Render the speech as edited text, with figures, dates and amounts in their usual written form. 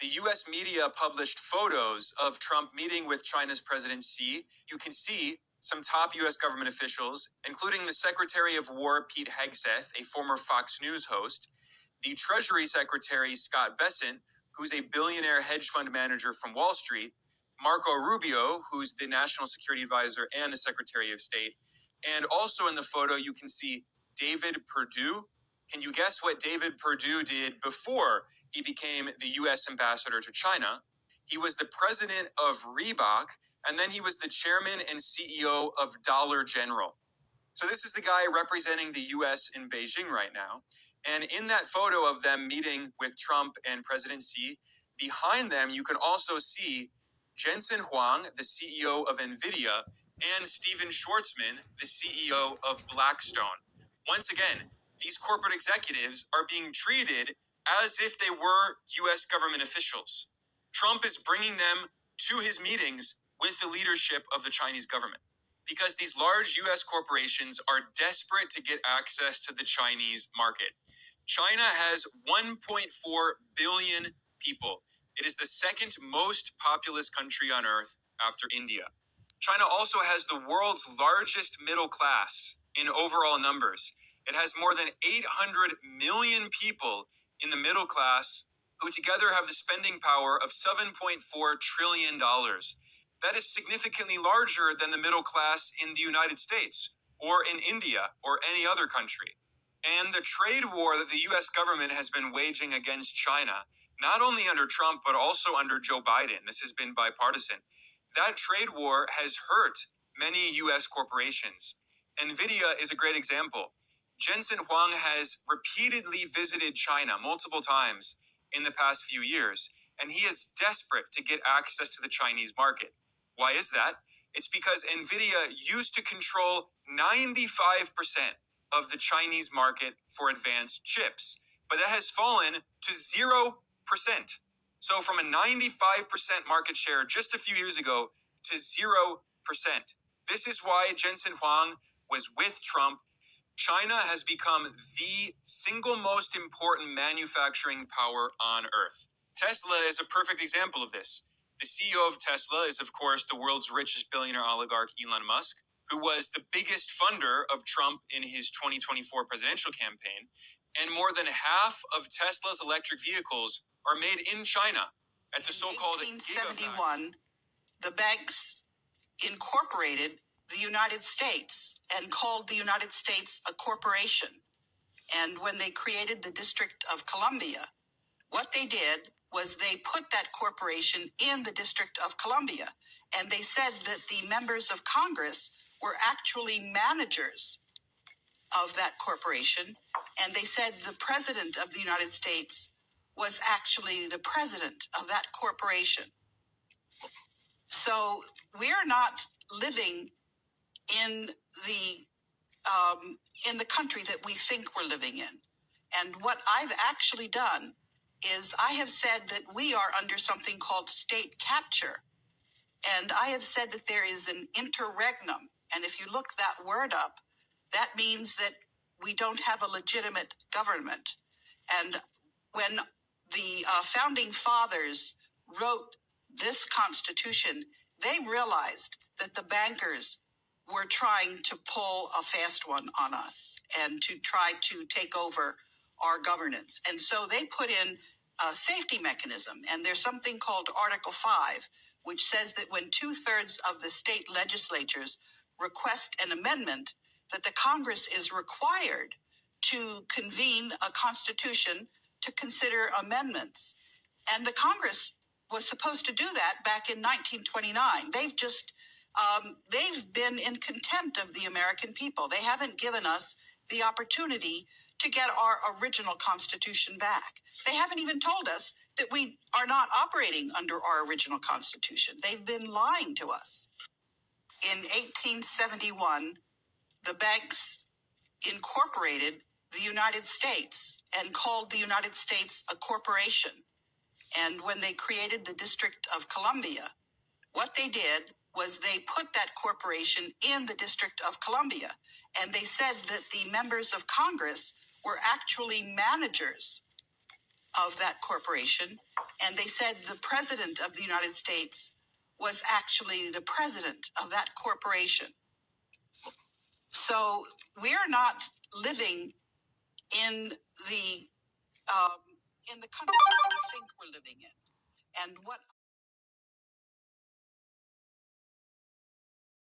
The US media published photos of Trump meeting with China's President Xi. You can see some top US government officials, including the Secretary of War, Pete Hegseth, a former Fox News host, the Treasury Secretary, Scott Bessent, who's a billionaire hedge fund manager from Wall Street, Marco Rubio, who's the National Security Advisor and the Secretary of State. And also in the photo, you can see David Perdue. Can you guess what David Perdue did before he became the U.S. ambassador to China? He was the president of Reebok, and then he was the chairman and CEO of Dollar General. So this is the guy representing the U.S. in Beijing right now. And in that photo of them meeting with Trump and President Xi, behind them, you can also see Jensen Huang, the CEO of NVIDIA, and Steven Schwartzman, the CEO of Blackstone. Once again, these corporate executives are being treated as if they were U.S. government officials. Trump is bringing them to his meetings with the leadership of the Chinese government because these large U.S. corporations are desperate to get access to the Chinese market. China has 1.4 billion people. It is the second most populous country on earth after India. China also has the world's largest middle class in overall numbers. It has more than 800 million people in the middle class who together have the spending power of $7.4 trillion. That is significantly larger than the middle class in the United States or in India or any other country. And the trade war that the U.S. government has been waging against China, not only under Trump, but also under Joe Biden, this has been bipartisan, that trade war has hurt many U.S. corporations. NVIDIA is a great example. Jensen Huang has repeatedly visited China multiple times in the past few years, and he is desperate to get access to the Chinese market. Why is that? It's because NVIDIA used to control 95% of the Chinese market for advanced chips, but that has fallen to 0%. So from a 95% market share just a few years ago to 0%. This is why Jensen Huang was with Trump. China has become the single most important manufacturing power on earth. Tesla is a perfect example of this. The CEO of Tesla is, of course, the world's richest billionaire oligarch, Elon Musk, who was the biggest funder of Trump in his 2024 presidential campaign. And more than half of Tesla's electric vehicles are made in China at the so-called Gigafactory. The banks incorporated the United States and called the United States a corporation. And when they created the District of Columbia, what they did was they put that corporation in the District of Columbia. And they said that the members of Congress were actually managers of that corporation. And they said the president of the United States was actually the president of that corporation. So we're not living in the country that we think we're living in. And what I've actually done is I have said that we are under something called state capture. And I have said that there is an interregnum. And if you look that word up, that means that we don't have a legitimate government. And when the founding fathers wrote this Constitution, they realized that the bankers were trying to pull a fast one on us and to try to take over our governance. And so they put in a safety mechanism. And there's something called Article 5, which says that when 2/3 of the state legislatures request an amendment, that the Congress is required to convene a constitution to consider amendments. And the Congress was supposed to do that back in 1929. They've been in contempt of the American people. They haven't given us the opportunity to get our original Constitution back. They haven't even told us that we are not operating under our original Constitution. They've been lying to us. In 1871, the banks incorporated the United States and called the United States a corporation. And when they created the District of Columbia, what they did was they put that corporation in the District of Columbia. And they said that the members of Congress were actually managers of that corporation. And they said the president of the United States was actually the president of that corporation. So we're not living in the um, country that we think we're living in. And what